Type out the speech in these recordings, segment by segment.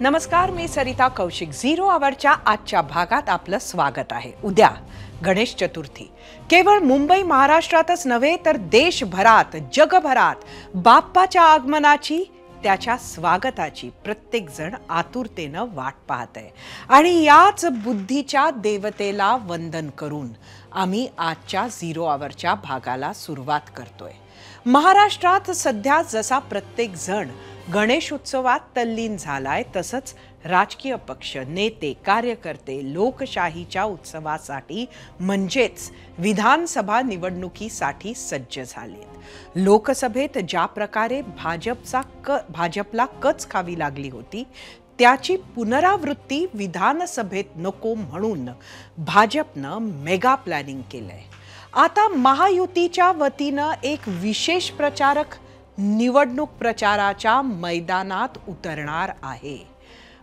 नमस्कार, मी सरिता कौशिक. झिरो आवरच्या आजच्या भागात आपलं स्वागत आहे. उद्या गणेश चतुर्थी. केवळ मुंबई महाराष्ट्रातच नव्हे तर देशभरात, जगभरात बाप्पाच्या आगमनाची, त्याच्या स्वागताची प्रत्येक जण आतुरतेनं वाट पाहत आहे. आणि याच बुद्धीच्या देवतेला वंदन करून आम्ही आजच्या झिरो आवरच्या भागाला सुरुवात करतोय. महाराष्ट्रात सध्या जसा प्रत्येक जण गणेश उत्सवात तल्लीन झालाय, तसंच राजकीय पक्ष, नेते, कार्यकर्ते लोकशाहीच्या उत्सवासाठी म्हणजेच विधानसभा निवडणुकीसाठी सज्ज झालेत. लोकसभेत ज्या प्रकारे भाजपला कच खावी लागली होती, त्याची पुनरावृत्ती विधानसभेत नको म्हणून भाजपनं मेगा प्लॅनिंग केलंय. आता महायुतीच्या वतीनं एक विशेष प्रचारक निवडणूक प्रचाराच्या मैदानात उतरणार आहे.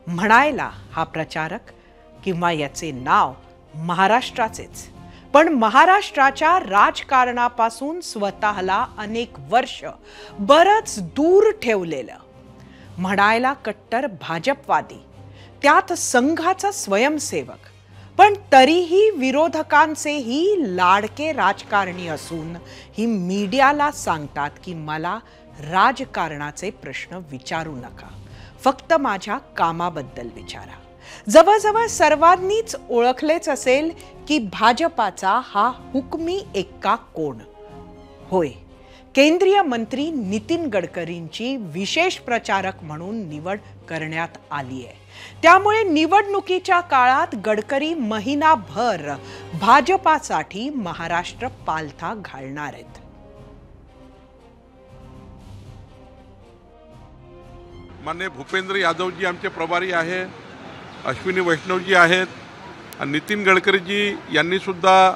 म्हणायला हा प्रचारक किंवा याचे नाव महाराष्ट्राचेच, पण महाराष्ट्राच्या राजकारणापासून स्वतःला अनेक वर्ष बरंच दूर ठेवलेलं, म्हणायला कट्टर भाजपवादी, त्यात संघाचा स्वयंसेवक, पण तरीही विरोधकांचेही लाडके राजकारणी असून ही मीडियाला सांगतात की मला राजकारणाचे प्रश्न विचारू नका, फक्त माझ्या कामाबद्दल विचारा. जवळजवळ सर्वांनीच ओळखलेच असेल की भाजपाचा हा हुकमी एक्का कोण. होय, केंद्रीय मंत्री नितीन गडकरींची विशेष प्रचारक म्हणून निवड करण्यात आली आहे. त्यामुळे निवडणुकीच्या काळात गडकरी महिनाभर भाजपासाठी महाराष्ट्र पालथा घालणार आहेत. माननीय भूपेंद्र यादवजी आमचे प्रभारी आहे, अश्विनी वैष्णवजी आहेत, आणि नितीन गडकरीजी यांनी सुद्धा,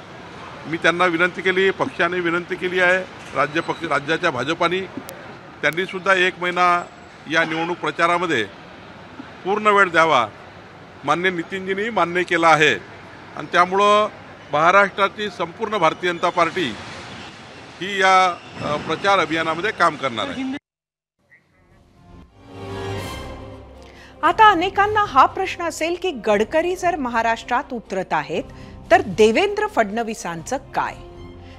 मी त्यांना विनंती केली, पक्षाने विनंती केली आहे, राज्याच्या भाजपाने त्यांनी सुद्धा 1 महिना या निवडणूक प्रचारामध्ये पूर्ण वेळ द्यावा माननीय नितीनजींनी मान्य केला आहे. आणि त्यामुळं महाराष्ट्राची संपूर्ण भारतीय जनता पार्टी ही या प्रचार अभियानामध्ये काम करणार आहे. आता अनेकांना हा प्रश्न असेल की गडकरी जर महाराष्ट्रात उतरत आहेत तर देवेंद्र फडणवीसांचं काय.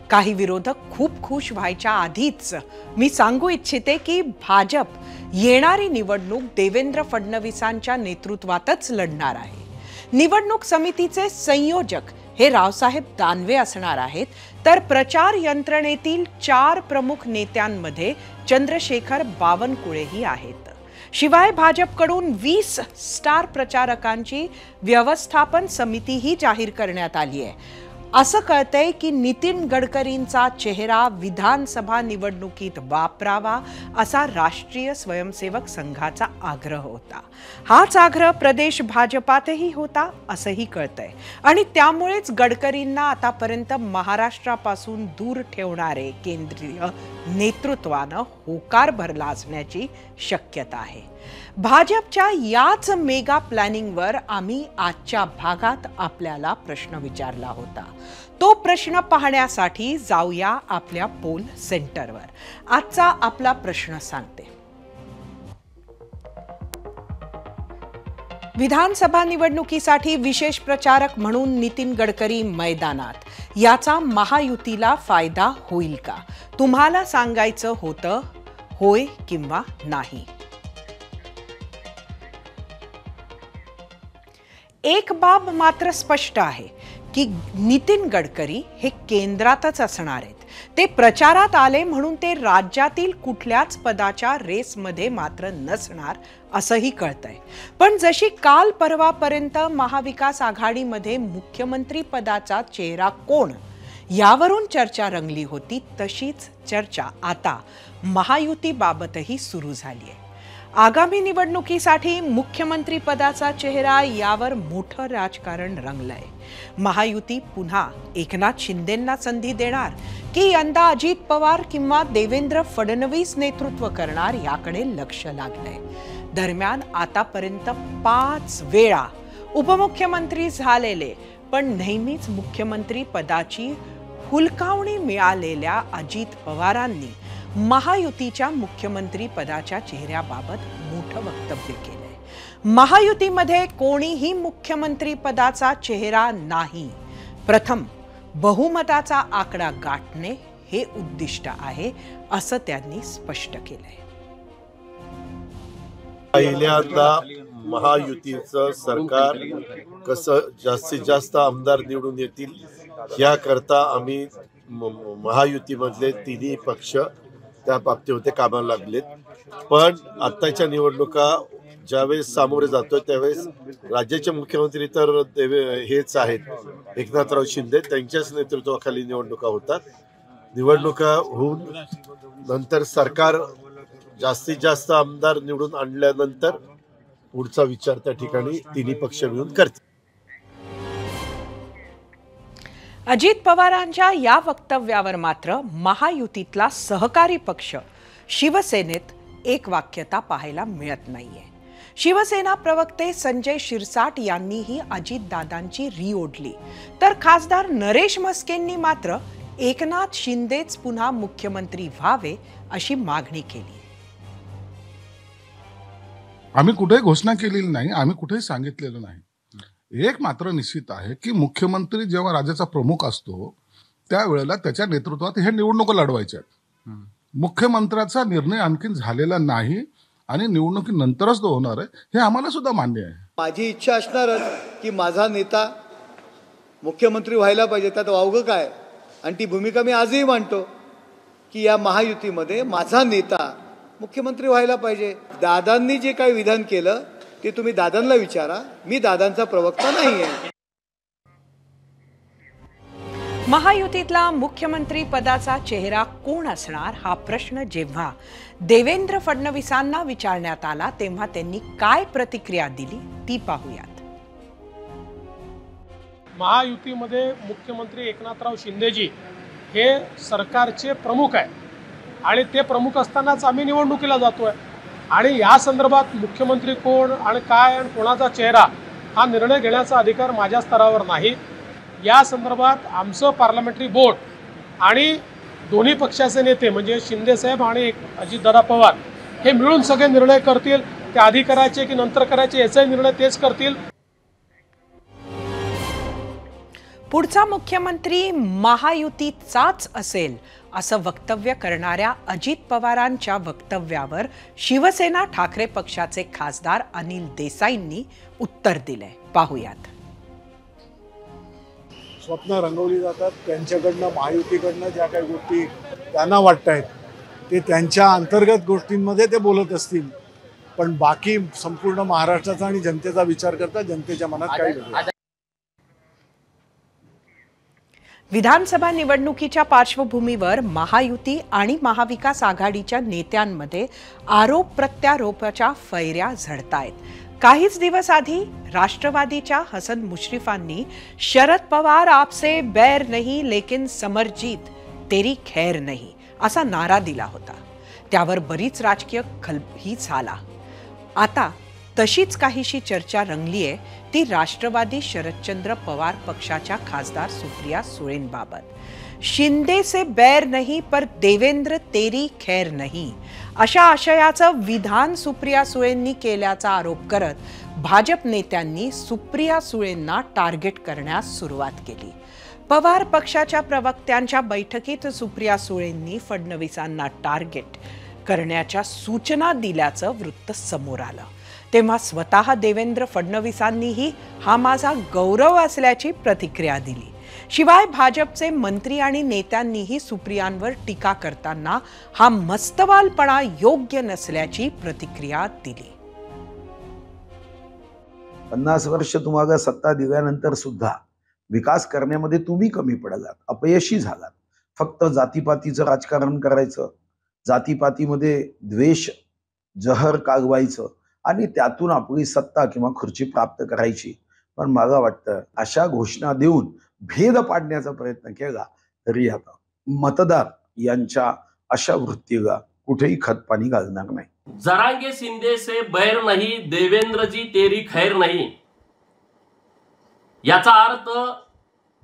काही विरोधक खूप खुश व्हायच्या आधीच मी सांगू इच्छिते की भाजप येणारी निवडणूक देवेंद्र फडणवीसांच्या नेतृत्वातच लढणार आहे. निवडणूक समितीचे संयोजक हे रावसाहेब दानवे असणार आहेत, तर प्रचार यंत्रणेतील 4 प्रमुख नेत्यांमध्ये चंद्रशेखर बावनकुळेही आहेत. शिवाय भाजपकडून 20 स्टार प्रचारकांची व्यवस्थापन समितीही जाहीर करण्यात आली आहे. असं कळतंय की नितीन गडकरींचा चेहरा विधानसभा निवडणुकीत वापरावा असा राष्ट्रीय स्वयंसेवक संघाचा आग्रह होता. हाच आग्रह प्रदेश भाजपातही होता असंही कळतंय. आणि त्यामुळेच गडकरींना आतापर्यंत महाराष्ट्रापासून दूर ठेवणारे केंद्रीय नेतृत्वानं होकार भरला असण्याची शक्यता आहे. भाजपच्या याच मेगा प्लॅनिंगवर आम्ही आजच्या भागात आपल्याला प्रश्न विचारला होता. तो प्रश्न पाहण्यासाठी जाऊया आपल्या पोल सेंटरवर. आजचा आपला प्रश्न सांगते. विधानसभा निवडणुकीसाठी विशेष प्रचारक म्हणून नितीन गडकरी मैदानात, याचा महायुतीला फायदा होईल का? तुम्हाला सांगायचं होतं होय किंवा नाही. एक बाब मात्र स्पष्ट आहे की नितीन गडकरी हे केंद्रातच असणार आहेत. ते प्रचारात आले म्हणून ते राज्यातील कुठल्याच पदाच्या रेसमध्ये मात्र नसणार असंही कळतंय. पण जशी काल परवापर्यंत महाविकास आघाडीमध्ये मुख्यमंत्री पदाचा चेहरा कोण यावरून चर्चा रंगली होती, तशीच चर्चा आता महायुतीबाबतही सुरू झाली आहे. आगामी निवडणुकीसाठी मुख्यमंत्री पदाचा चेहरा यावर मोठं राजकारण रंगलंय. महायुती पुन्हा एकनाथ शिंदेंना संधी देणार की यंदा अजित पवार किंवा देवेंद्र फडणवीस नेतृत्व करणार याकडे लक्ष लागलंय. दरम्यान आतापर्यंत 5 वेळा उपमुख्यमंत्री झालेले पण नेहमीच मुख्यमंत्री पदाची हुलकावणी मिळालेल्या अजित पवारांनी महायुतीच्या मुख्यमंत्री पदाच्या चेहऱ्याबाबत मोठं वक्तव्य केलंय. महायुतीमध्ये कोणीही मुख्यमंत्री पदाचा चेहरा नाही. प्रथम बहुमताचा आकडा गाठणे हे उद्दिष्ट आहे, असं त्यांनी स्पष्ट केलंय. पहिल्यांदा महायुतीचं सरकार कसं जास्तीत जास्त आमदार निवडून येतील याकरता आम्ही महायुतीमधले तिन्ही पक्ष त्या बाबतीमध्ये कामाला लागलेत. पण आत्ताच्या निवडणुका ज्यावेळेस सामोरे जातो त्यावेळेस राज्याचे मुख्यमंत्री तर हेच आहेत, एकनाथराव शिंदे, त्यांच्याच नेतृत्वाखाली निवडणुका होतात. निवडणुका होऊन नंतर सरकार जास्तीत जास्त आमदार निवडून आणल्यानंतर पुढचा विचार त्या ठिकाणी तिन्ही पक्ष मिळून करतील. अजित पवारांच्या या वक्तव्यावर मात्र महायुतीतला सहकारी पक्ष शिवसेनेत एकवाक्यता पाहायला मिळत नाहीये. शिवसेना प्रवक्ते संजय शिरसाट यांनीही अजितदादांची री ओढली, तर खासदार नरेश म्हस्केंनी मात्र एकनाथ शिंदेच पुन्हा मुख्यमंत्री व्हावे अशी मागणी केली. आम्ही कुठेही घोषणा केलेली नाही, आम्ही कुठेही सांगितलेलं नाही. एक मात्र निश्चित आहे की मुख्यमंत्री जेव्हा राज्याचा प्रमुख असतो त्यावेळेला त्याच्या नेतृत्वात हे निवडणुका लढवायच्या आहेत. मुख्यमंत्र्याचा निर्णय आणखी झालेला नाही आणि निवडणुकीनंतरच तो होणार आहे, हे आम्हाला सुद्धा मान्य आहे. माझी इच्छा असणारच की माझा नेता मुख्यमंत्री व्हायला पाहिजे, त्यात वावगं काय. आणि ती भूमिका मी आजही मांडतो की या महायुतीमध्ये माझा नेता मुख्यमंत्री व्हायला पाहिजे. दादांनी जे काही विधान केलं ते तुम्ही दादांना विचारा, मी दादांचा प्रवक्ता नाही आहे. महायुतीतला मुख्यमंत्री पदाचा चेहरा कोण असणार हा प्रश्न जेव्हा देवेंद्र फडणवीसांना विचारण्यात आला तेव्हा त्यांनी काय प्रतिक्रिया दिली ती पाहूयात. महायुतीमध्ये मुख्यमंत्री एकनाथराव शिंदेजी हे सरकारचे प्रमुख आहे आणि ते प्रमुख असतानाच आम्ही निवडणुकीला जातोय. आणि या संदर्भात मुख्यमंत्री कोण आणि काय आणि कोणाचा चेहरा हा निर्णय घेण्याचा अधिकार माझ्या स्तरावर नाही. या संदर्भात आमचं पार्लमेंटरी बोर्ड आणि दोन्ही पक्षाचे नेते म्हणजे शिंदेसाहेब आणि अजितदादा पवार हे मिळून सगळे निर्णय करतील. ते आधी करायचे की नंतर करायचे याचाही निर्णय तेच करतील. पुढचा मुख्यमंत्री महायुतीचाच असेल असं वक्तव्य करणाऱ्या अजित पवारांच्या वक्तव्यावर शिवसेना ठाकरे पक्षाचे खासदार अनिल देसाईंनी उत्तर दिलंय. पाहूयात. स्वप्न रंगवली जातात त्यांच्याकडनं, महायुतीकडनं ज्या काही गोष्टी त्यांना वाटत आहेत ते त्यांच्या अंतर्गत गोष्टींमध्ये ते बोलत असतील, पण बाकी संपूर्ण महाराष्ट्राचा आणि जनतेचा विचार करता जनतेच्या मनात काय घडलं. विधानसभा निवडणुकीच्या पार्श्वभूमीवर महायुती आणि महाविकास आघाडीच्या नेत्यांमध्ये आरोप प्रत्यारोपाच्या फैऱ्या झडतायत. काहीच दिवस आधी राष्ट्रवादीच्या हसन मुश्रीफांनी शरद पवार आपसे बैर नहीं लेकिन समरजीत तेरी खैर नहीं असा नारा दिला होता. त्यावर बरीच राजकीय खलबळही झाला. आता तशीच काहीशी चर्चा रंगलीये ती राष्ट्रवादी शरदचंद्र पवार पक्षाच्या खासदार सुप्रिया सुळेंबाबत. शिंदे से बैर नहीं पर देवेंद्र तेरी खैर नहीं अशा आशयाचं विधान सुप्रिया सुळेंनी केल्याचा आरोप करत भाजप नेत्यांनी सुप्रिया सुळेंना टार्गेट करण्यास सुरुवात केली. पवार पक्षाच्या प्रवक्त्यांच्या बैठकीत सुप्रिया सुळेंनी फडणवीसांना टार्गेट करण्याच्या सूचना दिल्याचं वृत्त समोर आलं. तेव्हा स्वतः देवेंद्र फडणवीसांनीही हा माझा गौरव असल्याची प्रतिक्रिया दिली. शिवाय भाजपचे मंत्री आणि नेत्यांनीही सुप्रियांवर टीका करताना हा मस्तवालपणा योग्य नसल्याची प्रतिक्रिया दिली. 50 वर्ष तुम्हाला सत्ता दिल्यानंतर सुद्धा विकास करण्यामध्ये तुम्ही कमी पडलात, अपयशी झालात. फक्त जातीपातीचं राजकारण करायचं, जातीपातीमध्ये द्वेष जहर कागवायचं आणि त्यातून आपली सत्ता किंवा खुर्ची प्राप्त करायची. पण मला वाटतं अशा घोषणा देऊन भेद पाडण्याचा प्रयत्न केला तरी आता मतदार यांच्या अशा वृत्तीला कुठेही खतपाणी घालणार नाही. जरांगे शिंदे से बैर नहीं, देवेंद्रजी तेरी खैर नहीं. याचा अर्थ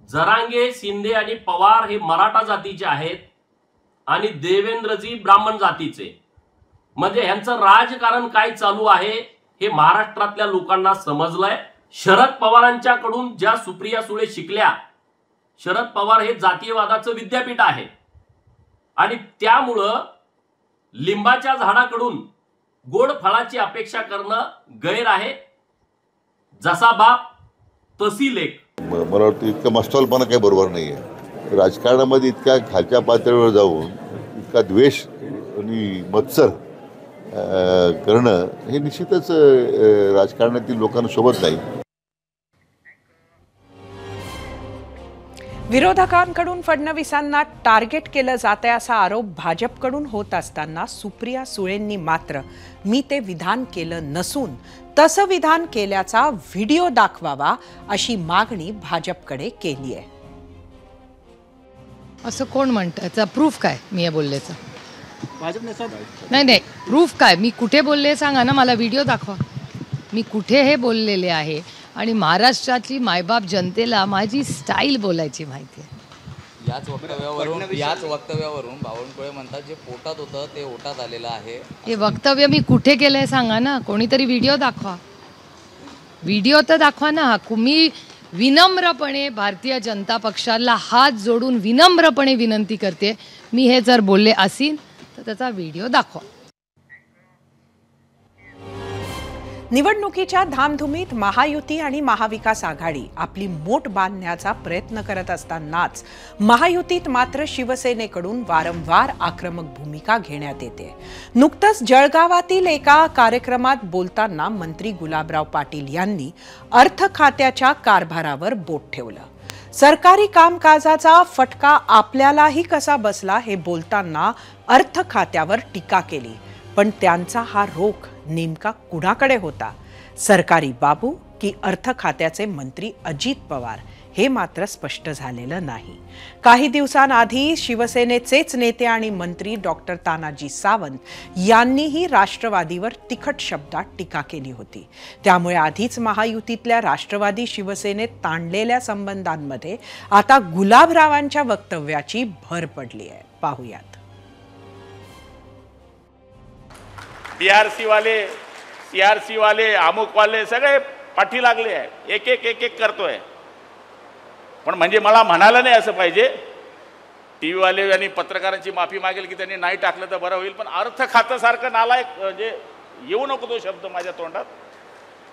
जरांगे, शिंदे आणि पवार हे मराठा जातीचे आहेत आणि देवेंद्रजी ब्राह्मण जातीचे. म्हणजे यांचं राजकारण काय चालू आहे हे महाराष्ट्रातल्या लोकांना समजलंय. शरद पवारांच्याकडून ज्या सुप्रिया सुळे शिकल्या, शरद पवार हे जातीयवादाचं विद्यापीठ आहे आणि त्यामुळं लिंबाच्या झाडाकडून गोड फळाची अपेक्षा करणं गैर आहे. जसा बाप तशी लेक. मला वाटतं इतका मस्तलपणा काही बरोबर नाही आहे. राजकारणामध्ये इतक्या खालच्या पातळीवर जाऊन इतका द्वेष आणि मत्सर करणं हे निश्चितच राजकारणातील लोकांसोबत नाही. विरोधकांकडून फडणवीसांना टार्गेट केलं जाते असा आरोप भाजपकडून होत असताना सुप्रिया सुळेंनी मात्र मी ते विधान केलं नसून तसं विधान केल्याचा व्हिडिओ दाखवावा अशी मागणी भाजपकडे केली आहे. असं कोण म्हणतं? याचा प्रूफ काय मी हे बोलल्याचं? नाही प्रूफ काय? मी कुठे बोलले सांगा ना मला. व्हिडिओ दाखवा मी कुठे हे बोललेले आहे. आणि महाराष्ट्रातली मायबाप जनतेला माझी स्टाईल बोलायची माहिती आहे. याच वक्तव्यावरून बावनकुळे म्हणतात जे पोटात होतं ते ओटात आलेलं आहे. हे वक्तव्य मी कुठे केलंय सांगा ना. कोणीतरी व्हिडिओ दाखवा. व्हिडिओ तर दाखवा ना. मी विनम्रपणे भारतीय जनता पक्षाला हात जोडून विनम्रपणे विनंती करते, मी हे जर बोलले असेल तर त्याचा व्हिडिओ दाखवा. निवडणुकीच्या धामधुमीत महायुती आणि महाविकास आघाडी आपली मोट बांधण्याचा प्रयत्न करत असतानाच महायुतीत मात्र शिवसेनेकडून वारंवार आक्रमक भूमिका घेण्यात येते. नुकतंच जळगावातील एका कार्यक्रमात बोलताना मंत्री गुलाबराव पाटील यांनी अर्थ खात्याच्या कारभारावर बोट ठेवलं. सरकारी कामकाजाचा फटका आपल्यालाही कसा बसला हे बोलताना अर्थ खात्यावर टीका केली. पण त्यांचा हा रोख नेमका कुणाकडे होता? सरकारी बाबू की अर्थ खात्याचे मंत्री अजित पवार? हे मात्र स्पष्ट झालेलं नाही. काही दिवसांआधी शिवसेनेचेच नेते आणि मंत्री डॉक्टर तानाजी सावंत यांनीही राष्ट्रवादीवर तिखट शब्दात टीका केली होती. त्यामुळे आधीच महायुतीतल्या राष्ट्रवादी शिवसेनेत ताणलेल्या संबंधांमध्ये आता गुलाबरावांच्या वक्तव्याची भर पडली आहे. पाहूयात. बीआरसी वाले, सीआरसी वाले, अमुक वाले सगळे पाठी लागले आहे. एक एक करतोय. पण म्हणजे मला म्हणायला नाही असं पाहिजे. टीव्ही वाले आणि पत्रकारांची माफी मागेल की त्यांनी नाही टाकलं तर बरं होईल. पण अर्थ खातं सारखं नालायक म्हणजे येऊ नको तो शब्द माझ्या तोंडात.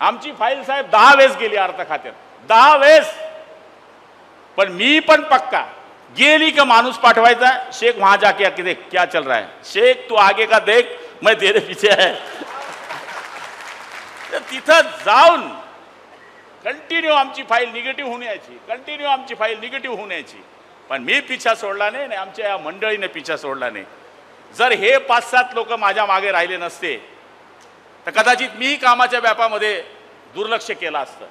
आमची फाईल साहेब 10 वेळेस गेली अर्थ खात्यात, 10 वेळेस. पण मी पण पक्का गेली का माणूस पाठवायचा, शेख वहां जाके देख क्या चल रहा है, शेख तू आगे का देख मैं तेरे पीछे है. तिथं जाऊन कंटिन्यू आमची फाईल निगेटिव्ह होण्याची, कंटिन्यू आमची फाईल निगेटिव्ह होण्याची. पण मी पिछा सोडला नाही आणि आमच्या या मंडळीने पिछा सोडला नाही. जर हे 5-7 लोक माझ्या मागे राहिले नसते तर कदाचित मी कामाच्या व्यापामध्ये दुर्लक्ष केलं असतं.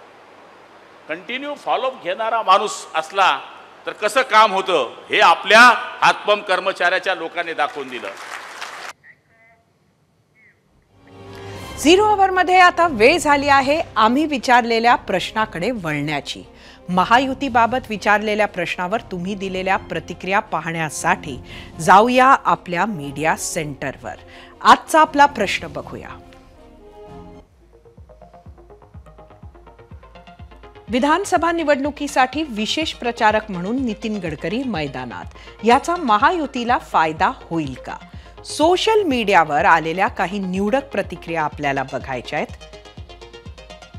कंटिन्यू फॉलोअप घेणारा माणूस असला तर कसं काम होतं हे आपल्या हातपंप कर्मचाऱ्याच्या लोकांनी दाखवून दिलं. झिरो अवरमध्ये आता वेळ झाली आहे आम्ही विचारलेल्या प्रश्नाकडे वळण्याची. महायुतीबाबत विचारलेल्या प्रश्नावर तुम्ही दिलेल्या प्रतिक्रिया पाहण्यासाठी जाऊया आपल्या मीडिया सेंटरवर. आजचा आपला प्रश्न बघूया. विधानसभा निवडणुकीसाठी विशेष प्रचारक म्हणून नितीन गडकरी मैदानात. याचा महायुतीला फायदा होईल का? सोशल मीडियावर आलेल्या काही निवडक प्रतिक्रिया आपल्याला बघायच्या आहेत.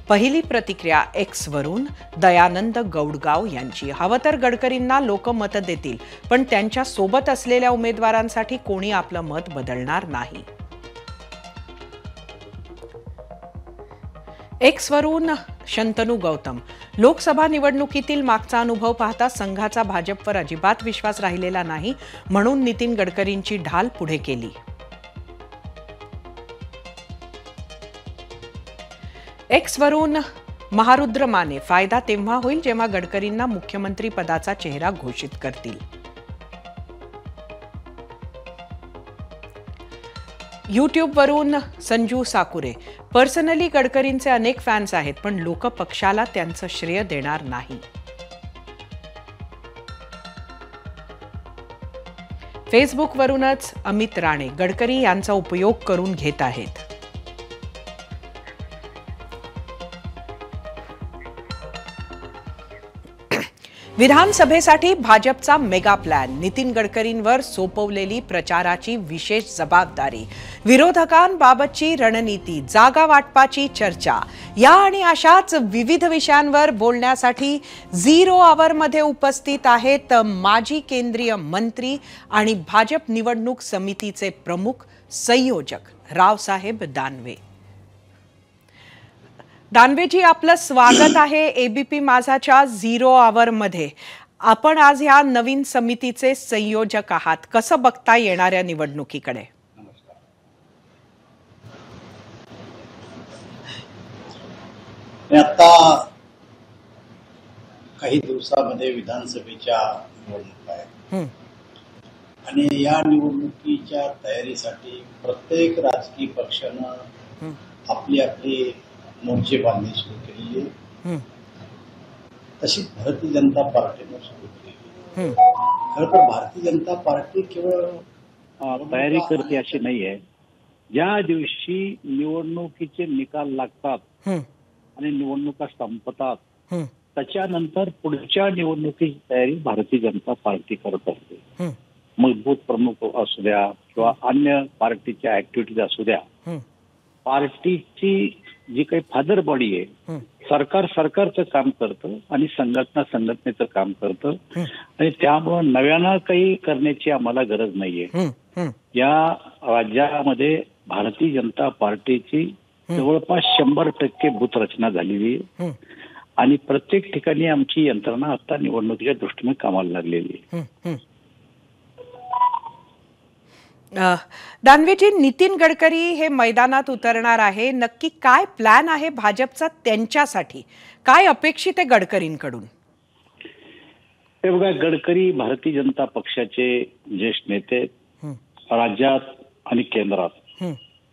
पहिली प्रतिक्रिया एक्स वरून दयानंद गौडगाव यांची. हवं तर गडकरींना लोक मत देतील पण त्यांच्या सोबत असलेल्या उमेदवारांसाठी कोणी आपलं मत बदलणार नाही. एक्स वरून शंतनू गौतम. लोकसभा निवडणुकीतील मागचा अनुभव पाहता संघाचा भाजपवर अजिबात विश्वास राहिलेला नाही म्हणून नितीन गडकरींची ढाल पुढे केली. एक्स वरून महारुद्र माने. फायदा तेव्हा होईल जेव्हा गडकरींना मुख्यमंत्री पदाचा चेहरा घोषित करतील. यूट्यूब वरून संजू साकुरे. पर्सनली गडकरींचे अनेक फॅन्स आहेत पण लोक पक्षाला त्यांचं श्रेय देणार नाही. फेसबुक वरूनच अमित राणे. गडकरी यांचा उपयोग करून घेत आहेत. विधानसभेसाठी भाजपचा मेगा प्लॅन, नितीन गडकरींवर सोपवलेली प्रचाराची विशेष जबाबदारी, विरोधकांबाबतची रणनीती, जागा वाटपाची चर्चा, या आणि अशाच विविध विषयांवर बोलण्यासाठी 0 आवरमध्ये उपस्थित आहेत माजी केंद्रीय मंत्री आणि भाजप निवडणूक समितीचे प्रमुख संयोजक रावसाहेब दानवे. दानवेजी, आपलं स्वागत आहे एबीपी माझाच्या 0 आवरमध्ये. आपण आज ह्या नवीन समितीचे संयोजक आहात. कसं बघता येणाऱ्या निवडणुकीकडे? आता काही दिवसामध्ये विधानसभेच्या निवडणुका आहेत आणि या निवडणुकीच्या तयारीसाठी प्रत्येक राजकीय पक्षानं आपली आपली मोर्चे बांधणी सुरू केलेली आहे. तशी भारतीय जनता पार्टीनं सुरू केली. खरं तर भारतीय जनता पार्टी केवळ तयारी करते अशी नाही आहे. ज्या दिवशी निवडणुकीचे निकाल लागतात आणि निवडणुका संपतात त्याच्यानंतर पुढच्या निवडणुकीची तयारी भारतीय जनता पार्टी करत असते. मजबूत प्रमुख असू द्या किंवा अन्य पार्टीच्या ऍक्टिव्हिटीज असू द्या, पार्टीची जी काही फादर बॉडी आहे, सरकारचं काम करतं आणि संघटनेचं काम करतं आणि त्यामुळं नव्यानं काही करण्याची आम्हाला गरज नाहीये. या राज्यामध्ये भारतीय जनता पार्टीची जवळपास 100% बूथ रचना झालेली आहे आणि प्रत्येक ठिकाणी आमची यंत्रणा आता निवडणुकीच्या दृष्टीने कामाला लागलेली आहे. दानवेजी, नितीन गडकरी हे मैदानात उतरणार आहे. नक्की काय प्लॅन आहे भाजपचा त्यांच्यासाठी? काय अपेक्षित आहे गडकरींकडून? हे बघा, गडकरी भारतीय जनता पक्षाचे ज्येष्ठ नेते, राज्यात आणि केंद्रात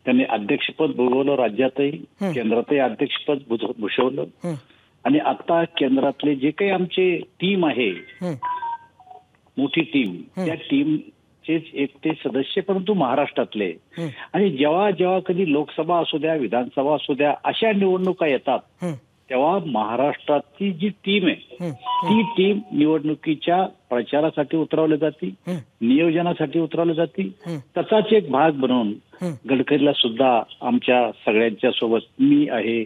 त्यांनी अध्यक्षपद भूषवलं, राज्यातही केंद्रातही अध्यक्षपद भूषवलं आणि आता केंद्रातले जे काही आमचे टीम आहे, मोठी टीम, त्या टीम एक ते सदस्य परंतु महाराष्ट्रातले, आणि जेव्हा कधी लोकसभा असू द्या, विधानसभा असू द्या, अशा निवडणुका येतात तेव्हा महाराष्ट्राची जी टीम आहे ती टीम निवडणुकीच्या प्रचारासाठी उतरवली जाते, नियोजनासाठी उतरवली जाते. त्याचाच एक भाग बनवून गडकरीला सुद्धा आमच्या सगळ्यांच्या सोबत मी आहे,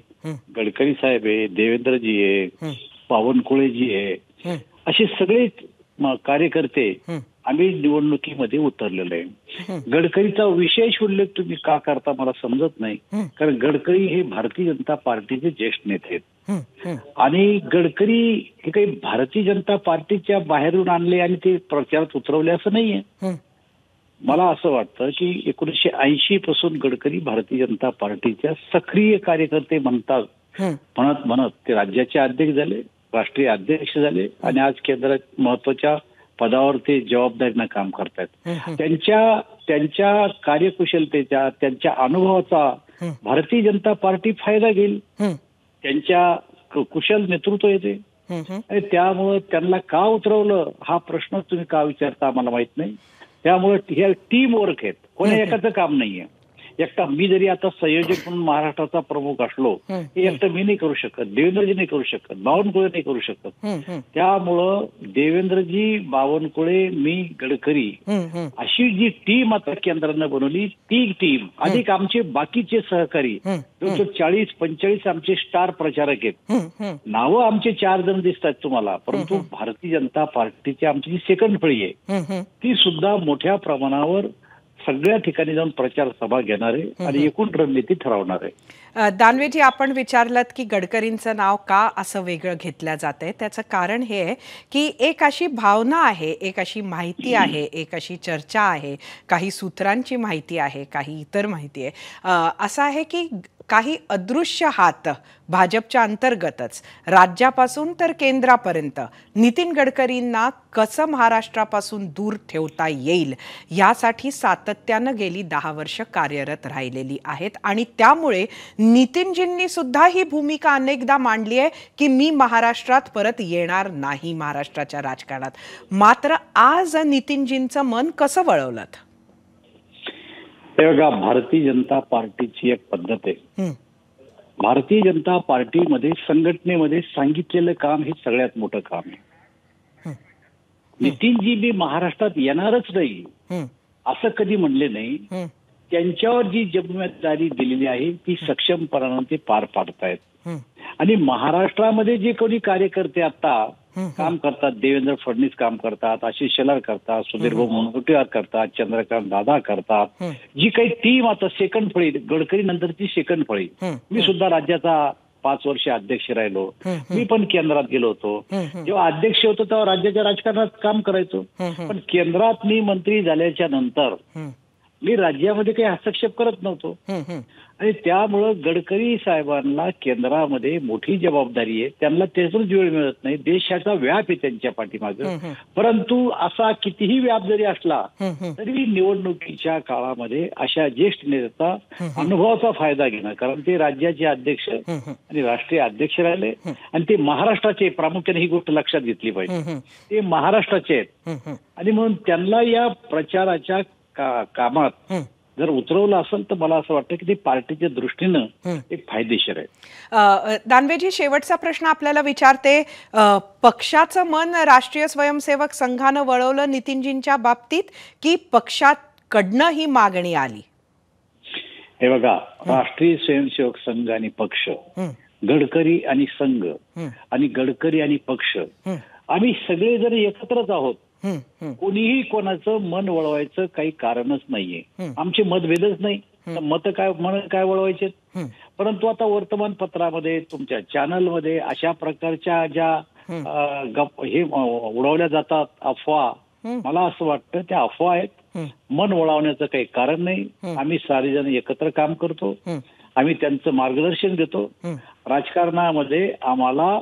गडकरी साहेब आहे, देवेंद्रजी आहे, बावनकुळेजी आहे, असे सगळे कार्यकर्ते आम्ही निवडणुकीमध्ये उतरलेलो आहे. गडकरीचा विशेष उल्लेख तुम्ही का करता मला समजत नाही, कारण गडकरी हे भारतीय जनता पार्टीचे ज्येष्ठ नेते आहेत आणि गडकरी हे काही भारतीय जनता पार्टीच्या बाहेरून आणले आणि ते प्रचारात उतरवले असं नाहीये. मला असं वाटतं की 1980 पासून गडकरी भारतीय जनता पार्टीच्या सक्रिय कार्यकर्ते म्हणत ते राज्याचे अध्यक्ष झाले, राष्ट्रीय अध्यक्ष झाले आणि आज केंद्रात महत्वाच्या पदावर ते जबाबदारीनं काम करतात. त्यांच्या कार्यकुशलतेचा, त्यांच्या अनुभवाचा भारतीय जनता पार्टी फायदा घेईल. त्यांच्या कुशल नेतृत्व येते आणि त्यामुळे त्यांना का उतरवलं हा प्रश्न तुम्ही का विचारता आम्हाला माहित नाही. त्यामुळे हे टीम वर्क आहेत, कोणी एकाचं काम नाहीये. एकटा मी जरी आता संयोजक म्हणून महाराष्ट्राचा प्रमुख असलो, हे एकटा मी नाही करू शकत, देवेंद्रजी नाही करू शकत, बावनकुळे नाही करू शकत. त्यामुळं देवेंद्रजी, बावनकुळे, मी, गडकरी अशी जी टीम आता केंद्रानं बनवली, ती टीम अधिक आमचे बाकीचे सहकारी 40-45 आमचे स्टार प्रचारक आहेत. नावं आमचे 4 जण दिसतात तुम्हाला, परंतु भारतीय जनता पार्टीची आमची जी सेकंड फळी आहे ती सुद्धा मोठ्या प्रमाणावर सगळ्या ठिकाणी जाऊन प्रचार सभा घेणार आहे आणि एकूण रणनीती ठरवणार आहे. दानवेजी, आपण विचारलं की गडकरींचं नाव का असं वेगळं घेतलं जात आहे. त्याचं कारण हे आहे की एक अशी भावना आहे, एक अशी माहिती आहे, एक अशी चर्चा आहे, काही सूत्रांची माहिती आहे, काही इतर माहिती आहे. असं आहे की काही अदृश्य हात भाजपच्या अंतर्गतच राज्यापासून तर केंद्रापर्यंत नितीन गडकरींना कसं महाराष्ट्रापासून दूर ठेवता येईल यासाठी सातत्यानं गेली 10 वर्ष कार्यरत राहिलेली आहेत आणि त्यामुळे नितीनजींनी सुद्धा ही भूमिका अनेकदा मांडली आहे की मी महाराष्ट्रात परत येणार नाही महाराष्ट्राच्या राजकारणात. मात्र आज नितीनजींचं मन कसं वळवलं? ते बघा, भारतीय जनता पार्टीची एक पद्धत आहे. भारतीय जनता पार्टीमध्ये संघटनेमध्ये सांगितलेलं काम हे सगळ्यात मोठं काम आहे. नितीनजी मी महाराष्ट्रात येणारच नाही असं कधी म्हणले नाही. त्यांच्यावर जी जबाबदारी दिलेली आहे ती सक्षमपणाने ते पार पाडतायत. आणि महाराष्ट्रामध्ये जे कोणी कार्यकर्ते आता काम करतात, देवेंद्र फडणवीस काम करतात, आशिष शेलार करतात, सुधीर भाऊ मुनगंटीवार करतात, चंद्रकांत दादा करतात, जी काही टीम आता सेकंड फळी, गडकरी नंतरची सेकंड फळी. मी सुद्धा राज्याचा 5 वर्ष अध्यक्ष राहिलो. मी पण केंद्रात गेलो होतो. जेव्हा अध्यक्ष होतो तेव्हा राज्याच्या राजकारणात काम करायचो. पण केंद्रात मी मंत्री झाल्याच्या नंतर मी राज्यामध्ये काही हस्तक्षेप करत नव्हतो. आणि त्यामुळं गडकरी साहेबांना केंद्रामध्ये मोठी जबाबदारी आहे. त्यांना त्यातूनच वेळ मिळत नाही. देशाचा व्याप आहे त्यांच्या पाठीमागं. परंतु असा कितीही व्याप जरी असला तरी निवडणुकीच्या काळामध्ये अशा ज्येष्ठ नेत्याचा अनुभवाचा फायदा घेणं, कारण ते राज्याचे अध्यक्ष आणि राष्ट्रीय अध्यक्ष राहिले आणि ते महाराष्ट्राचे, प्रामुख्याने ही गोष्ट लक्षात घेतली पाहिजे, ते महाराष्ट्राचे आहेत. आणि म्हणून त्यांना या प्रचाराच्या कामात जर उतरवलं असेल तर मला असं वाटतं की ते पार्टीच्या दृष्टीनं एक फायदेशीर आहे. दानवेजी, शेवटचा प्रश्न आपल्याला विचारते. पक्षाचं मन राष्ट्रीय स्वयंसेवक संघानं वळवलं नितीनजींच्या बाबतीत की पक्षाकडनं ही मागणी आली? हे बघा, राष्ट्रीय स्वयंसेवक संघ आणि पक्ष, गडकरी आणि संघ आणि गडकरी आणि पक्ष, आम्ही सगळे जर एकत्रच आहोत. कोणीही कोणाचं मन वळवायचं काही कारणच नाहीये. आमचे मतभेदच नाही. मत काय मन काय वळवायचे. परंतु आता वर्तमानपत्रामध्ये, तुमच्या चॅनलमध्ये अशा प्रकारच्या ज्या हे उडवल्या जातात अफवा, मला असं वाटतं त्या अफवा आहेत. मन वळवण्याचं काही कारण नाही. आम्ही सारेजण एकत्र काम करतो. आम्ही त्यांचं मार्गदर्शन घेतो. राजकारणामध्ये आम्हाला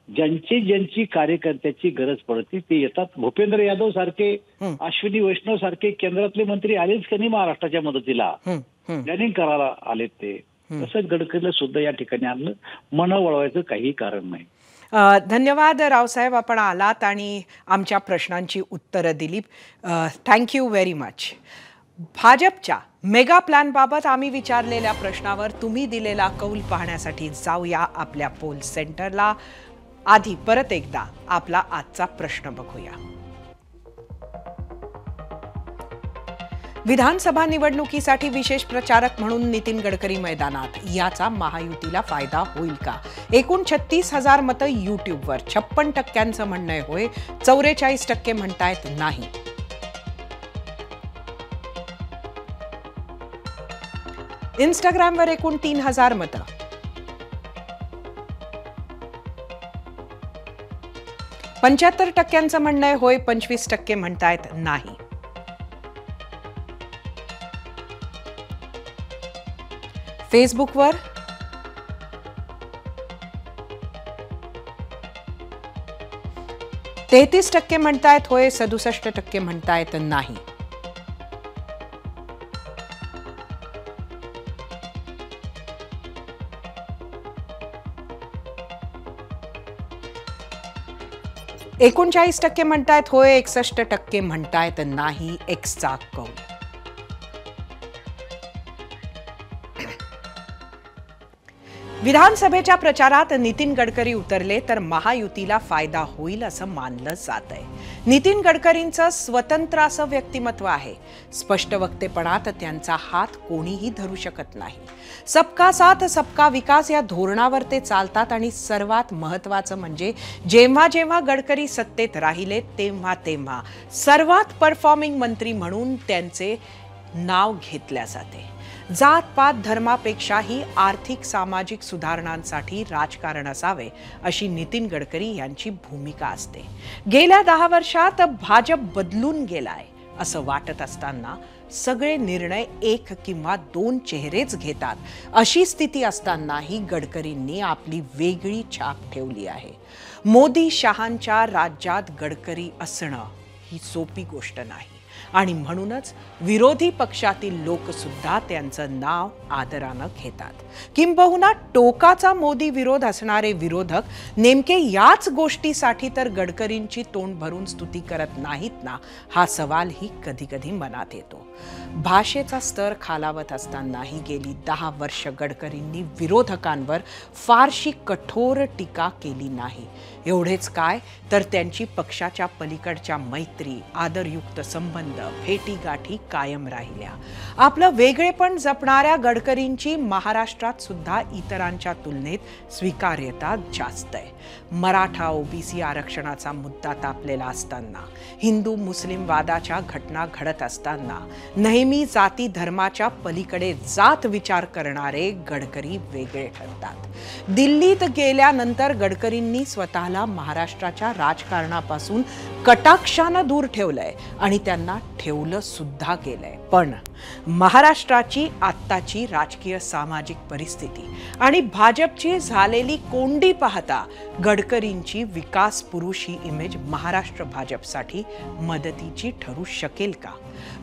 ज्यांची कार्यकर्त्याची गरज पडते ते येतात. भूपेंद्र यादव सारखे, अश्विनी वैष्णव सारखे केंद्रातले मंत्री आलेच का नाही महाराष्ट्राच्या मदतीला, प्लॅनिंग करायला आलेत ते. तसंच गडकरीला सुद्धा या ठिकाणी आणलं. मन वळवायचं काही कारण नाही. धन्यवाद रावसाहेब, आपण आलात आणि आमच्या प्रश्नांची उत्तरं दिली. Thank you very much. भाजपच्या मेगा प्लॅन बाबत आम्ही विचारलेल्या प्रश्नावर तुम्ही दिलेला कौल पाहण्यासाठी जाऊया आपल्या पोल सेंटरला. आधी परत एकदा आपला आजचा प्रश्न बघूया. विधानसभा निवडणुकीसाठी विशेष प्रचारक म्हणून नितीन गडकरी मैदानात, याचा महायुतीला फायदा होईल का? एकूण 36,000 मतं युट्यूबवर. 56% म्हणणं होय, 44% म्हणतायत नाही. इंस्टाग्रामवर एकूण 3,000 मतं. 75% म्हणणं होय, 25% म्हणतायत नाही. फेसबुकवर %33 म्हणतायत होय, 67% म्हणतायत नाही. एकूण 40% म्हणतायत होय, 61% म्हणतायत नाही. एक्सचा कौल. विधानसभेच्या प्रचारात नितीन गडकरी उतरले तर महायुतीला फायदा होईल असं मानलं जात आहे. नितीन गडकरींचं स्वतंत्र असं व्यक्तिमत्व आहे. स्पष्ट वक्तेपणात त्यांचा हात कोणीही धरू शकत नाही. सबका साथ सबका विकास या धोरणावर ते चालतात. आणि सर्वात महत्त्वाचं म्हणजे जेव्हा जेव्हा गडकरी सत्तेत राहिले तेव्हा सर्वात परफॉर्मिंग मंत्री म्हणून त्यांचे नाव घेतल्या जाते. जात पात धर्मापेक्षाही आर्थिक सामाजिक सुधारणांसाठी राजकारण असावे अशी नितीन गडकरी यांची भूमिका असते. गेल्या 10 वर्षात भाजप बदलून गेलाय असं वाटत असताना सगळे निर्णय एक किंवा 2 चेहरेच घेतात अशी स्थिती असतानाही गडकरींनी आपली वेगळी छाप ठेवली आहे. मोदी शहांच्या राज्यात गडकरी असणं ही सोपी गोष्ट नाही. आणि म्हणूनच विरोधी पक्षातील लोक सुद्धा त्यांचं नाव आदरानं घेतात. किंबहुना टोकाचा मोदी विरोध असणारे विरोधक नेमके याच गोष्टीसाठी तर गडकरींची तोंड भरून स्तुती करत नाहीत ना, हा सवालही कधी कधी मनात येतो. भाषेचा स्तर खालावत असतानाही गेली 10 वर्ष गडकरींनी विरोधकांवर फारशी कठोर टीका केली नाही. एवढेच काय तर त्यांची पक्षाच्या पलीकडच्या मैत्री, आदरयुक्त संबंध, भेटीगाठी कायम राहिल्या. आपलं वेगळेपण जपणाऱ्या गडकरींची महाराष्ट्रात सुद्धा इतरांच्या तुलनेत स्वीकार्यता जास्त आहे. मराठा ओबीसी आरक्षणाचा मुद्दा तापलेला असताना, हिंदू मुस्लिम वादाच्या घटना घडत असताना नेहमी जाती धर्माच्या पलीकडे जात विचार करणारे गडकरी वेगळे ठरतात. दिल्लीत गेल्यानंतर गडकरींनी स्वतःला महाराष्ट्राच्या राजकारणापासून कटाक्षानं दूर ठेवलंय आणि त्यांना ठेवलं सुद्धा गेलंय. पण महाराष्ट्राची आत्ताची राजकीय सामाजिक परिस्थिती आणि भाजपची झालेली कोंडी पाहता गडकरींची विकास पुरुष ही इमेज महाराष्ट्र भाजपसाठी मदतीची ठरू शकेल का?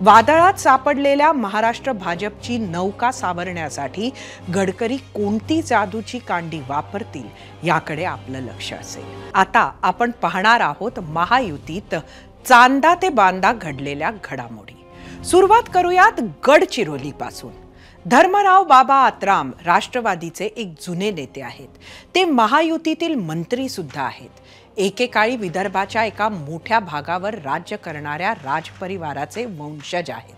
वादळात सापडलेल्या महाराष्ट्र भाजपची नौका सावरण्यासाठी गडकरी कोणती जादूची कांडी वापरतील याकडे आपलं लक्ष असेल. आता आपण पाहणार आहोत महायुतीत चांदा ते बांदा घडलेल्या घडामोडी. सुरुवात करूयात गडचिरोलीपासून. धर्मराव बाबा आत्राम राष्ट्रवादीचे एक जुने नेते आहेत. ते महायुतीतील मंत्री सुद्धा आहेत. एकेकाळी विदर्भाच्या एका मोठ्या भागावर राज्य करणाऱ्या राजपरिवाराचे वंशज आहेत.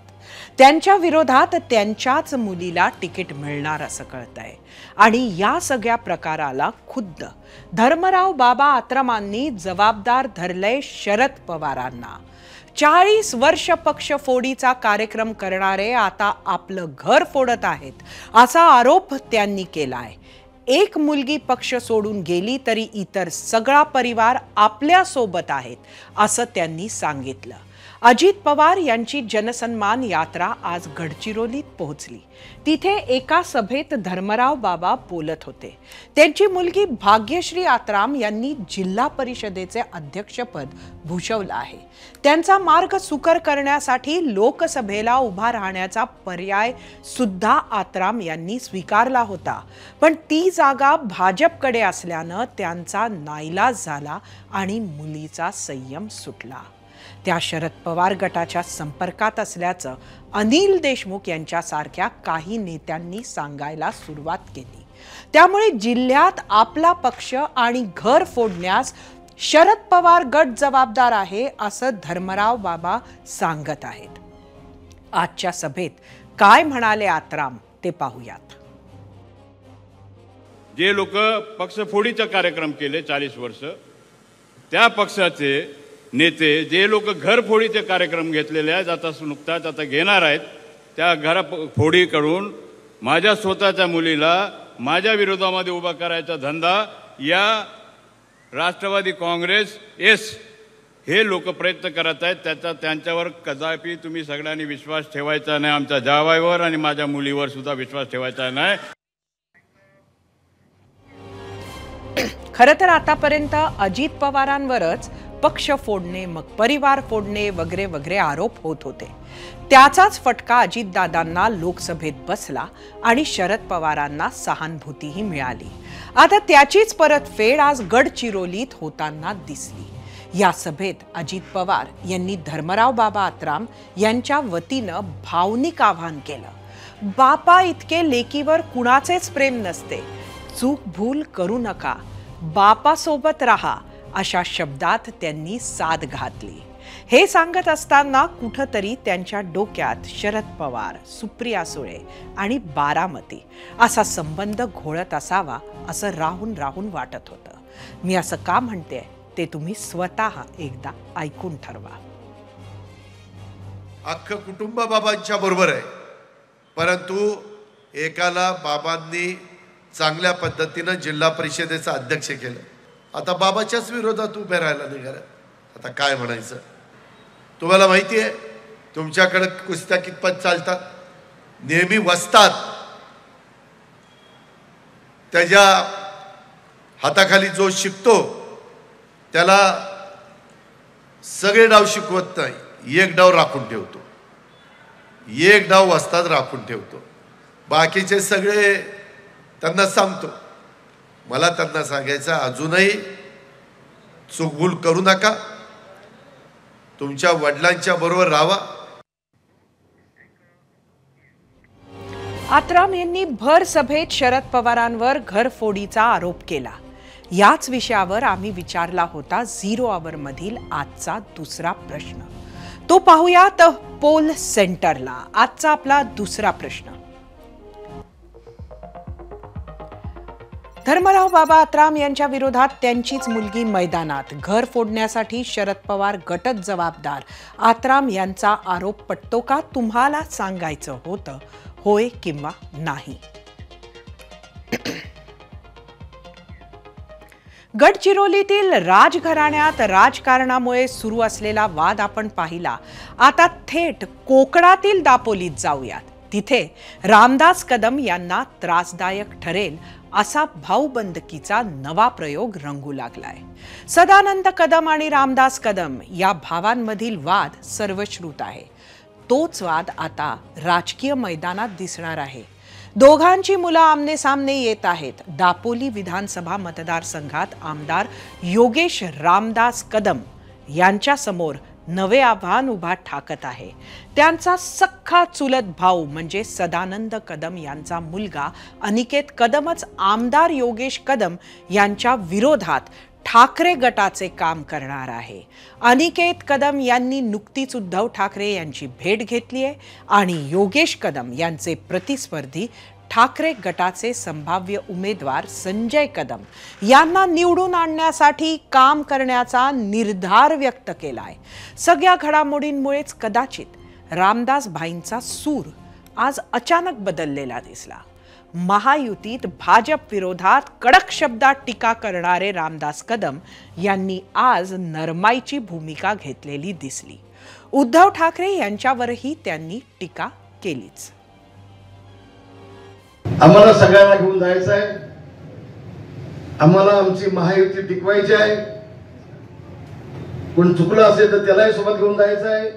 त्यांच्या विरोधात त्यांच्याच मुलीला तिकीट मिळणार असं कळतंय. आणि या सगळ्या प्रकाराला खुद्द धर्मराव बाबा आत्रामांनी जबाबदार धरलंय शरद पवारांना. 40 वर्ष पक्ष फोडीचा कार्यक्रम करणारे आता आपलं घर फोडत आहेत असा आरोप त्यांनी केलाय. एक मुलगी पक्ष सोडून गेली तरी इतर सगळा परिवार आपल्या सोबत आहेत असं त्यांनी सांगितलं. अजित पवार यांची जनसन्मान यात्रा आज गडचिरोलीत पोहोचली. तिथे एका सभेत धर्मराव बाबा बोलत होते. त्यांची मुलगी भाग्यश्री आत्राम यांनी जिल्हा परिषदेचे अध्यक्षपद भूषवलं आहे. त्यांचा मार्ग सुकर करण्यासाठी लोकसभेला उभा राहण्याचा पर्याय सुद्धा आत्राम यांनी स्वीकारला होता. पण ती जागा भाजपकडे असल्यानं त्यांचा नाईलाज झाला आणि मुलीचा संयम सुटला. त्या शरद पवार गटाच्या संपर्कात असल्याचं अनिल देशमुख यांच्यासारख्या काही नेत्यांनी सांगायला सुरुवात केली. त्यामुळे जिल्ह्यात आपला पक्ष आणि घर फोडण्यास शरद पवार गट जबाबदार आहे असं धर्मराव बाबा सांगत आहेत. आजच्या सभेत काय म्हणाले आत्राम ते पाहूयात. जे लोक पक्षफोडीचा कार्यक्रम केले 40 वर्ष, त्या पक्षाचे नेते जे लोक घरफोडीचे कार्यक्रम घेतलेले आहेत, आता घेणार आहेत, त्या घरफोडी करून माझ्या स्वतःच्या मुलीला माझ्या विरोधामध्ये उभा करायचा धंदा या राष्ट्रवादी काँग्रेस हे लोक प्रयत्न करत आहेत. त्यांच्यावर कदापि तुम्ही सगळ्यांनी विश्वास ठेवायचा नाही. आमच्या जावाईवर आणि माझ्या मुलीवर सुद्धा विश्वास ठेवायचा नाही. खरं तर आतापर्यंत अजित पवारांवरच पक्ष फोडणे, मग परिवार फोडणे वगैरे वगैरे आरोप होत होते. त्याचाच फटका अजितदादांना लोकसभेत बसला आणि शरद पवारांना सहानुभूतीही मिळाली. आता त्याचीच परतफेड आज गडचिरोलीत होताना दिसली. या सभेत अजित पवार यांनी धर्मराव बाबा आत्राम यांच्या वतीनं भावनिक आवाहन केलं. बापा इतके लेकीवर कुणाचेच प्रेम नसते, चूक भूल करू नका, बापासोबत राहा अशा शब्दात त्यांनी साद घातली. हे सांगत असताना कुठंतरी त्यांच्या डोक्यात शरद पवार, सुप्रिया सुळे आणि बारामती असा संबंध घोळत असावा असं राहून राहून वाटत होतं. मी असं का म्हणते ते तुम्ही स्वतः एकदा ऐकून ठरवा. अख्खं कुटुंब बाबांच्या बरोबर आहे, परंतु एकाला बाबांनी चांगल्या पद्धतीनं जिल्हा परिषदेचं अध्यक्ष केलं. आता बाबाच्याच विरोधात उभे राहायला निघाले. आता काय म्हणायचं? तुम्हाला माहिती आहे तुमच्याकडे कुस्त्या कितपत चालतात? नेहमी वसतात, त्याच्या हाताखाली जो शिकतो त्याला सगळे डाव शिकवत नाही. एक डाव राखून ठेवतो, एक डाव वस्ताद राखून ठेवतो. बाकीचे सगळे त्यांना सांगतो. मला त्यांना सांगायचं, अजूनही चूकभूल करू नका, तुमच्या वडिलांच्या बरोबर राहा. आत्राम यांनी भर सभेत शरद पवारांवर घरफोडीचा आरोप केला. याच विषयावर आम्ही विचारला होता 0 आवर मधील आजचा दुसरा प्रश्न. तो पाहूयात पोल सेंटरला. आजचा आपला दुसरा प्रश्न. धर्मराव बाबा आत्राम यांच्या विरोधात त्यांचीच मुलगी मैदानात. घर फोडण्यासाठी शरद पवार गटच जबाबदार. आत्राम यांचा आरोप पटतो का? तुम्हाला सांगायचं होतं, होय किंवा नाही. गडचिरोलीतील राजघराण्यात राजकारणामुळे सुरू असलेला वाद आपण पाहिला. आता थेट कोकणातील दापोलीत जाऊयात. तिथे रामदास कदम यांना त्रासदायक ठरेल असा भाऊबंदकीचा नवा प्रयोग रंगू लागलाय. सदानंद कदम आणि रामदास कदम या भावांमधील वाद सर्वश्रुत आहे. तोच वाद आता राजकीय मैदानात दिसणार आहे. दोघांची मुलं आमने सामने येत आहेत. दापोली विधानसभा मतदारसंघात आमदार योगेश रामदास कदम यांच्या समोर नवे आव्हान उभा ठाकत आहे. त्यांचा सख्खा चुलत भाऊ म्हणजे सदानंद कदम यांचा मुलगा अनिकेत कदमच आमदार योगेश कदम यांच्या विरोधात ठाकरे गटाचे काम करणार आहे. अनिकेत कदम यांनी नुकतीच उद्धव ठाकरे यांची भेट घेतली आहे आणि योगेश कदम यांचे प्रतिस्पर्धी ठाकरे गटाचे संभाव्य उमेदवार संजय कदम यांना निवडून आणण्यासाठी काम करण्याचा निर्धार व्यक्त केलाय. सगळ्या घडामोडींमुळेच कदाचित रामदास भाईंचा सूर आज अचानक बदललेला दिसला. महायुतीत भाजप विरोधात कडक शब्दात टीका करणारे रामदास कदम यांनी आज नरमाईची भूमिका घेतलेली दिसली. उद्धव ठाकरे यांच्यावरही त्यांनी टीका केलीच. आम्हाला सगळ्यांना घेऊन जायचं आहे, आम्हाला आमची महायुती टिकवायची आहे. कोण चुकलं असेल तर त्यालाही सोबत घेऊन जायचं आहे.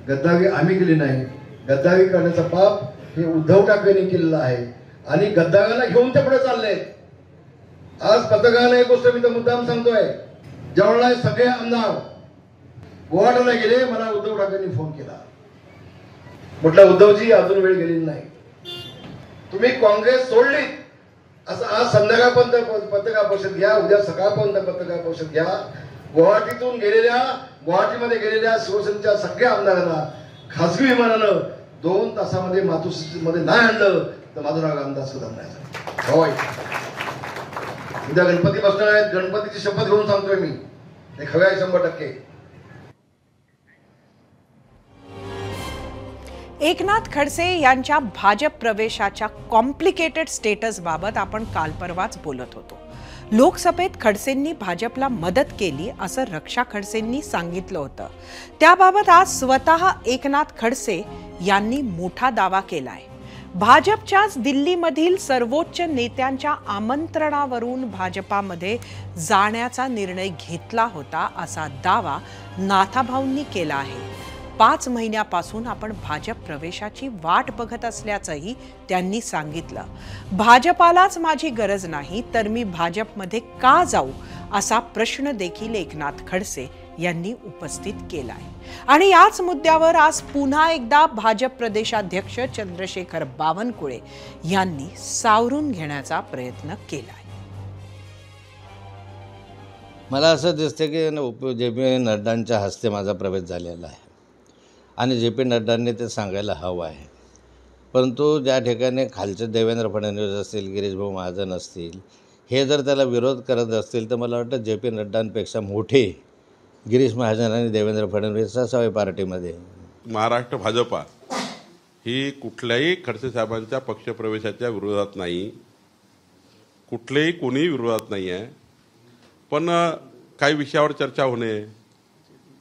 गद्दारी आम्ही केली नाही, गद्दारी करण्याचा पाप हे उद्धव ठाकरेंनी केलेलं आहे आणि गद्दारांना घेऊन ते पुढे चालले. आज पत्रकारांना एक गोष्ट मी तर मुद्दाम सांगतोय, ज्यावेळेला सगळे आमदार गोवाटला गेले, मला उद्धव ठाकरेंनी फोन केला. म्हटलं उद्धवजी अजून वेळ गेलेली नाही, तुम्ही काँग्रेस सोडली, असं आज संध्याकाळपर्यंत पत्रकार परिषद घ्या, उद्या सकाळपर्यंत पत्रकार परिषद घ्या. गुवाहाटीमध्ये गेलेल्या शिवसेनेच्या सगळ्या आमदारांना खासगी विमानानं 2 तासामध्ये मातोश्रीमध्ये नाही आणलं तर माझं नाव रामदास कदम नाही. होय, उद्या गणपती बसणार आहेत, गणपतीची शपथ घेऊन सांगतोय मी, हे खरं आहे 100%. एकनाथ खडसे यांच्या भाजप प्रवेशाच्या कॉम्प्लिकेटेड स्टेटस बाबत आपण काल परवाच बोलत होतो. लोकसभेत खडसेंनी भाजपला मदत केली असं रक्षा खडसेंनी सांगितलं होतं. त्याबाबत आज स्वतः एकनाथ खडसे यांनी मोठा दावा केलाय. भाजपच्याच दिल्लीमधील सर्वोच्च नेत्यांच्या आमंत्रणावरून भाजपामध्ये जाण्याचा निर्णय घेतला होता असा दावा नाथाभाऊंनी केला आहे. 5 महिन्यापासून आपण भाजप प्रवेशाची वाट बघत असल्याचंही त्यांनी सांगितलं. भाजपालाच माझी गरज नाही तर मी भाजपमध्ये का जाऊ असा प्रश्न देखील एकनाथ खडसे यांनी उपस्थित केलाय. आणि याच मुद्द्यावर आज पुन्हा एकदा भाजप प्रदेशाध्यक्ष चंद्रशेखर बावनकुळे यांनी सावरून घेण्याचा प्रयत्न केलाय. मला असं दिसतं की जे पी नड्डांच्या हस्ते माझा प्रवेश झालेला आहे आणि जे पी नड्डांनी ते सांगायला हवं आहे. परंतु ज्या ठिकाणी खालचे देवेंद्र फडणवीस असतील, गिरीश भाऊ महाजन असतील, हे जर त्याला विरोध करत असतील तर मला वाटतं जे पी नड्डांपेक्षा मोठे गिरीश महाजन आणि देवेंद्र फडणवीस असावे पार्टीमध्ये. महाराष्ट्र भाजपा ही कुठल्याही खडसे साहेबांच्या पक्षप्रवेशाच्या विरोधात नाही, कुठलेही कोणीही विरोधात नाही आहे. पण काही विषयावर चर्चा होणे,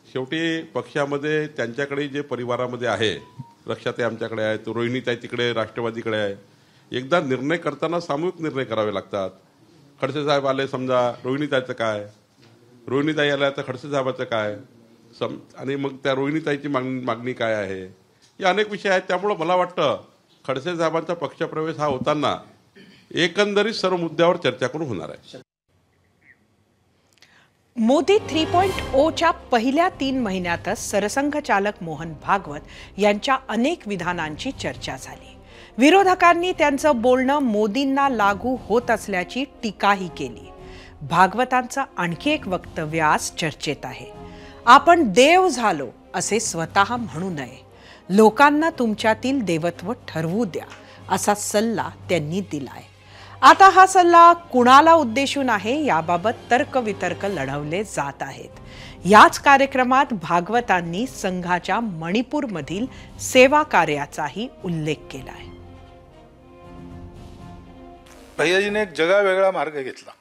शेवटी पक्षामध्ये त्यांच्याकडे जे परिवारामध्ये आहे, रक्षाताई आमच्याकडे आहे, तो रोहिणीताई तिकडे राष्ट्रवादीकडे आहे. एकदा निर्णय करताना सामूहिक निर्णय करावे लागतात. खडसे साहेब आले समजा, रोहिणीताईचं काय, रोहिणीताई आल्या तर खडसे साहेबाचं काय, आणि मग त्या रोहिणीताईची मागणी काय आहे, या अनेक विषय आहेत. त्यामुळं मला वाटतं खडसे साहेबांचा पक्षप्रवेश हा होताना एकंदरीत सर्व मुद्द्यावर चर्चा करून होणार आहे. मोदी 3.0च्या पहिल्या 3 महिन्यातच सरसंघचालक मोहन भागवत यांच्या अनेक विधानांची चर्चा झाली. विरोधकांनी त्यांचं बोलणं मोदींना लागू होत असल्याची टीकाही केली. भागवतांचं आणखी एक वक्तव्य आज चर्चेत आहे. आपण देव झालो असे स्वतः म्हणू नये, लोकांना तुमच्यातील देवत्व ठरवू द्या, असा सल्ला त्यांनी दिलाय. आता हा सल्ला कुणाला उद्देशून आहे याबाबत तर्कवितर्क लढवले जात आहेत. याच कार्यक्रमात भागवतांनी संघाच्या मणिपूरमधील सेवा कार्याचाही उल्लेख केलाय. भैयाजीने एक जगावेगळा मार्ग घेतला.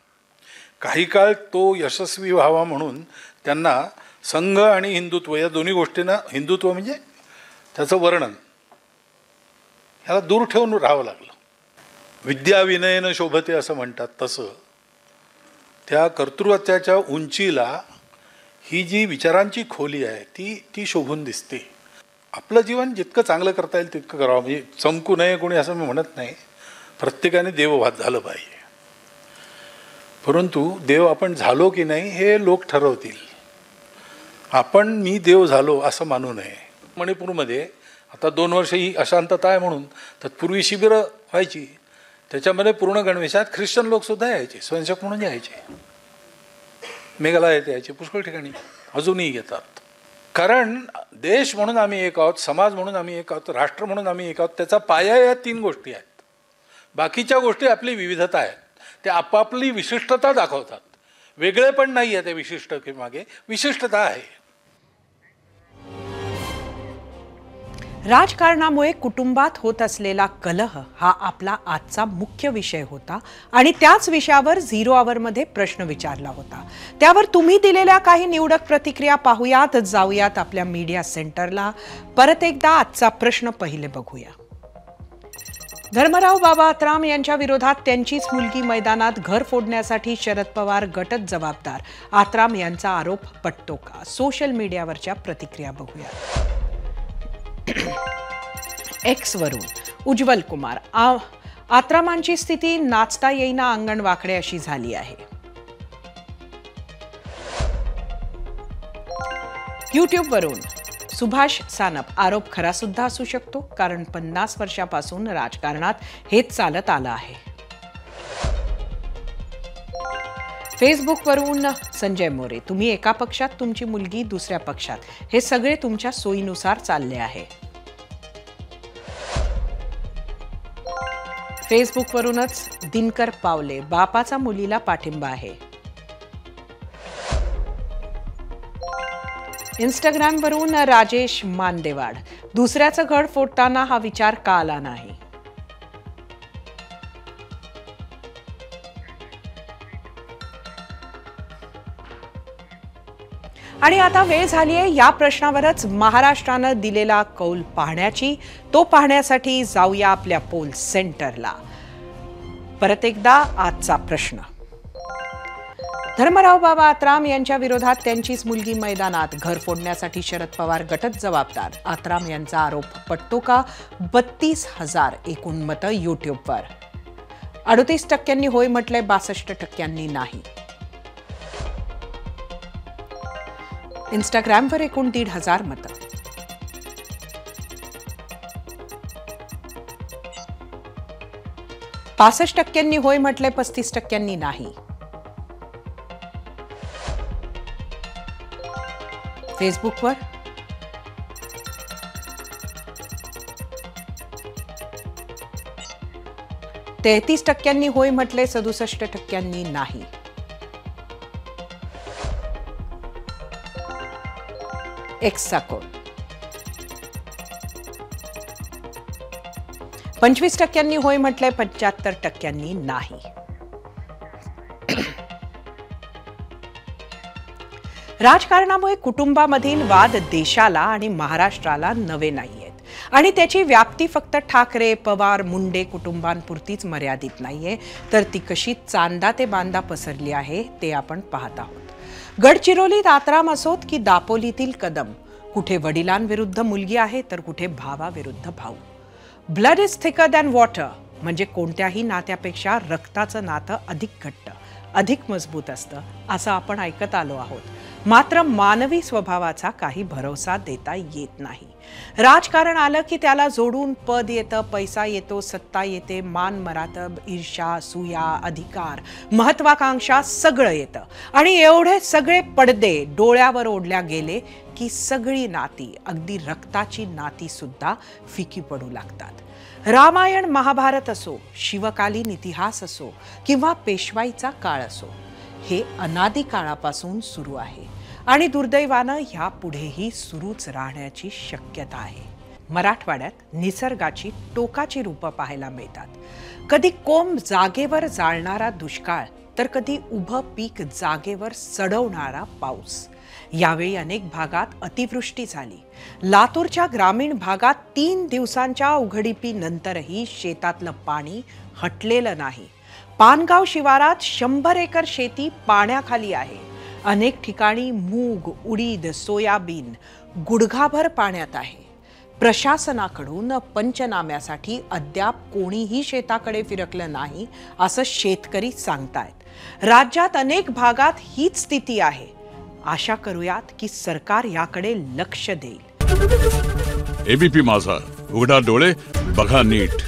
काही काळ तो यशस्वी व्हावा म्हणून त्यांना संघ आणि हिंदुत्व या दोन्ही गोष्टींना, हिंदुत्व म्हणजे त्याचं वर्णन, ह्याला दूर ठेवून राहावं लागलं. विद्या विनयनं शोभते असं म्हणतात, तसं त्या कर्तृत्वाच्या उंचीला ही जी विचारांची खोली आहे ती शोभून दिसते. आपलं जीवन जितकं चांगलं करता येईल तितकं करावं, म्हणजे चमकू नये कोणी असं मी म्हणत नाही. प्रत्येकाने देवभात झालं पाहिजे, परंतु देव आपण झालो की नाही हे लोक ठरवतील. आपण मी देव झालो असं मानू नये. मणिपूरमध्ये आता 2 वर्ष ही अशांतता आहे म्हणून तत्पूर्वी शिबिरं व्हायची, त्याच्यामध्ये पूर्ण गणवेशात ख्रिश्चन लोकसुद्धा यायचे, स्वयंसेवक म्हणून यायचे, मेघालयात यायचे, पुष्कळ ठिकाणी अजूनही येतात. कारण देश म्हणून आम्ही एक आहोत, समाज म्हणून आम्ही एक आहोत, राष्ट्र म्हणून आम्ही एक आहोत. त्याचा पाया या 3 गोष्टी आहेत. बाकीच्या गोष्टी आपली विविधता आहेत, त्या आपापली विशिष्टता दाखवतात. वेगळे पण नाही आहे त्या विशिष्टतेमागे, विशिष्टता आहे. राजकारणामुळे कुटुंबात होत असलेला कलह हा आपला आजचा मुख्य विषय होता आणि त्याच विषयावर 0 आवरमध्ये प्रश्न विचारला होता. त्यावर तुम्ही दिलेल्या काही निवडक प्रतिक्रिया पाहूयात. जाऊयात आपल्या मीडिया सेंटरला. परत एकदा आजचा प्रश्न पहिले बघूया. धर्मराव बाबा आत्राम यांच्या विरोधात त्यांचीच मुलगी मैदानात घर फोडण्यासाठी शरद पवार गटच जबाबदार. आत्राम यांचा आरोप पटतो का? सोशल मीडियावरच्या प्रतिक्रिया बघूया. एक्स वरून उज्ज्वल कुमार, आत्रामांची स्थिती नाचता येईना अंगण वाकडे अशी झाली आहे. यूट्यूब वरून सुभाष सानप, आरोप खरा सुद्धा असू शकतो, कारण 50 वर्षापासून राजकारणात हेच चालत आलं आहे. फेसबुकवरून संजय मोरे, तुम्ही एका पक्षात, तुमची मुलगी दुसऱ्या पक्षात, हे सगळे तुमच्या सोयीनुसार चालले आहे. फेसबुकवरूनच दिनकर पावले, बापाचा मुलीला पाठिंबा आहे. इंस्टाग्रामवरून राजेश मानदेवाड, दुसऱ्याचं घर फोडताना हा विचार का आला नाही. आणि आता वेळ झाली आहे या प्रश्नावरच महाराष्ट्रानं दिलेला कौल पाहण्याची. तो पाहण्यासाठी जाऊया आपल्या पोल सेंटरला. परत एकदा आजचा प्रश्न. धर्मराव बाबा आत्राम यांच्या विरोधात त्यांचीच मुलगी मैदानात, घर फोडण्यासाठी शरद पवार गटच जबाबदार. आत्राम यांचा आरोप पटतो का? 32,000 एकूण मतं युट्यूबवर. 38% होय म्हटलंय, 62% नाही. इंस्टाग्रामवर एकूण 1,500 मतं. %65 होय म्हटलंय, 35% नाही. फेसबुकवर %33 होय म्हटले, 67% नाही. एक्सचा कोड 25% होय म्हटलंय, 75% नाही. राजकारणामुळे कुटुंबामधील वाद देशाला आणि महाराष्ट्राला नवे नाहीयेत आणि त्याची व्याप्ती फक्त ठाकरे, पवार, मुंडे कुटुंबांपुरतीच मर्यादित नाहीये, तर ती कशी चांदा ते बांदा पसरली आहे ते आपण पाहत आहोत. गडचिरोलीत आत्राम असोत की दापोलीतील कदम, कुठे वडिलांविरुद्ध मुलगी आहे तर कुठे भावाविरुद्ध भाऊ. Blood is thicker than water म्हणजे कोणत्याही नात्यापेक्षा रक्ताचं नातं अधिक घट्ट, अधिक मजबूत असतं असं आपण ऐकत आलो आहोत. मात्र मानवी स्वभावाचा काही भरोसा देता येत नाही. राजकारण आलं की त्याला जोडून पद येतं, पैसा येतो, सत्ता येते, मान मरातब, ईर्ष्या, असूया, अधिकार, महत्वाकांक्षा सगळं येतं. आणि एवढे सगळे पडदे डोळ्यावर ओढल्या गेले की सगळी नाती, अगदी रक्ताची नाती सुद्धा फिकी पडू लागतात. रामायण महाभारत असो, शिवकालीन इतिहास असो किंवा पेशवाईचा काळ असो, हे अनादी काळापासून सुरू आहे आणि दुर्दैवानं ह्यापुढेही सुरूच राहण्याची शक्यता आहे. मराठवाड्यात निसर्गाची टोकाची रूपं पाहायला मिळतात. कधी कोंब जागेवर जाळणारा दुष्काळ तर कधी उभं पीक जागेवर सडवणारा पाऊस. यावेळी अनेक भागात अतिवृष्टी झाली. लातूरच्या ग्रामीण भागात 3 दिवसांच्या उघडीपीनंतरही शेतातलं पाणी हटलेलं नाही. पानगाव शिवारात 100 एकर शेती पाण्याखाली आहे. अनेक ठिकाणी मूग, उडीद, सोयाबीन गुडघाभर पाण्यात आहे. प्रशासनाकडून पंचनाम्यासाठी अद्याप कोणीही शेताकडे फिरकलं नाही असं शेतकरी सांगतायत. राज्यात अनेक भागात हीच स्थिती आहे. आशा करूयात की सरकार याकडे लक्ष देईल. एबीपी माझा, उघडा डोळे बघा नीट.